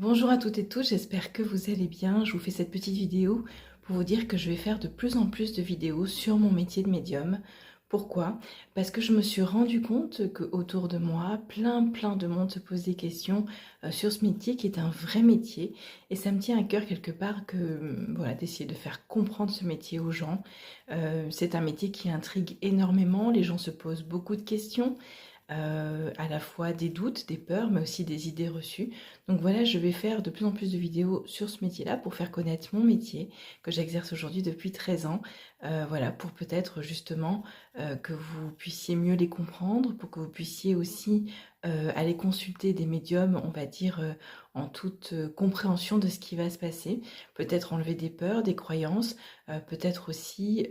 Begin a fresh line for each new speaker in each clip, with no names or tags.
Bonjour à toutes et tous, j'espère que vous allez bien. Je vous fais cette petite vidéo pour vous dire que je vais faire de plus en plus de vidéos sur mon métier de médium. Pourquoi? Parce que je me suis rendu compte que autour de moi, plein de monde se pose des questions sur ce métier qui est un vrai métier. Et ça me tient à cœur quelque part que voilà, d'essayer de faire comprendre ce métier aux gens. C'est un métier qui intrigue énormément, les gens se posent beaucoup de questions. À la fois des doutes, des peurs, mais aussi des idées reçues. Donc voilà, je vais faire de plus en plus de vidéos sur ce métier-là pour faire connaître mon métier que j'exerce aujourd'hui depuis 13 ans. Voilà, pour peut-être justement que vous puissiez mieux les comprendre, pour que vous puissiez aussi aller consulter des médiums, on va dire, en toute compréhension de ce qui va se passer. Peut-être enlever des peurs, des croyances, peut-être aussi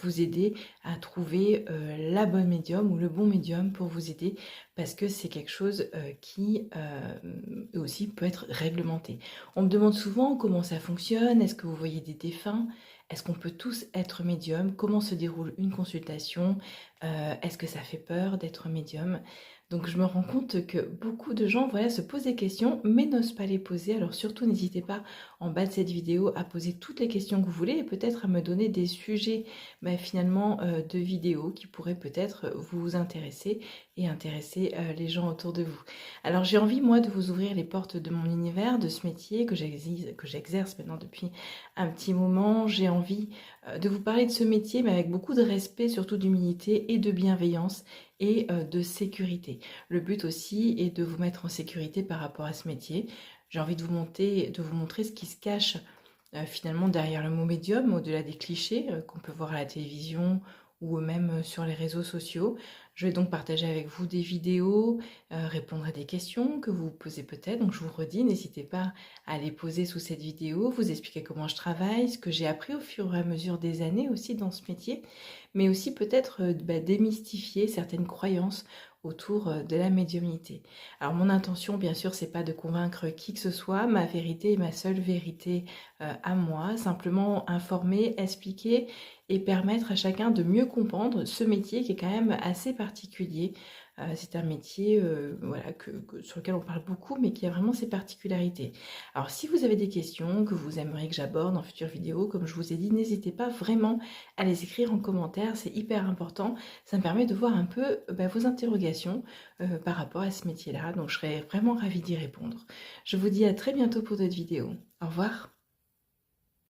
vous aider à trouver la bonne médium ou le bon médium pour vous aider parce que c'est quelque chose qui aussi peut être réglementé. On me demande souvent comment ça fonctionne, est-ce que vous voyez des défunts, est-ce qu'on peut tous être médium, comment se déroule une consultation, est-ce que ça fait peur d'être médium. Donc je me rends compte que beaucoup de gens voilà, se posent des questions mais n'osent pas les poser. Alors surtout n'hésitez pas en bas de cette vidéo à poser toutes les questions que vous voulez et peut-être à me donner des sujets finalement de vidéos qui pourraient peut-être vous intéresser et intéresser les gens autour de vous. Alors j'ai envie moi de vous ouvrir les portes de mon univers, de ce métier que j'exerce maintenant depuis un petit moment. J'ai envie de vous parler de ce métier mais avec beaucoup de respect, surtout d'humilité et de bienveillance et de sécurité. Le but aussi est de vous mettre en sécurité par rapport à ce métier. J'ai envie de vous montrer ce qui se cache finalement derrière le mot médium, au-delà des clichés qu'on peut voir à la télévision ou même sur les réseaux sociaux. Je vais donc partager avec vous des vidéos, répondre à des questions que vous vous posez peut-être. Donc je vous redis, n'hésitez pas à les poser sous cette vidéo, vous expliquer comment je travaille, ce que j'ai appris au fur et à mesure des années aussi dans ce métier, mais aussi peut-être démystifier certaines croyances autour de la médiumnité. Alors mon intention, bien sûr, c'est pas de convaincre qui que ce soit, ma vérité est ma seule vérité à moi, simplement informer, expliquer et permettre à chacun de mieux comprendre ce métier qui est quand même assez particulier. C'est un métier voilà, sur lequel on parle beaucoup, mais qui a vraiment ses particularités. Alors si vous avez des questions que vous aimeriez que j'aborde en futures vidéos, comme je vous ai dit, n'hésitez pas vraiment à les écrire en commentaire, c'est hyper important. Ça me permet de voir un peu vos interrogations par rapport à ce métier-là, donc je serais vraiment ravie d'y répondre. Je vous dis à très bientôt pour d'autres vidéos. Au revoir.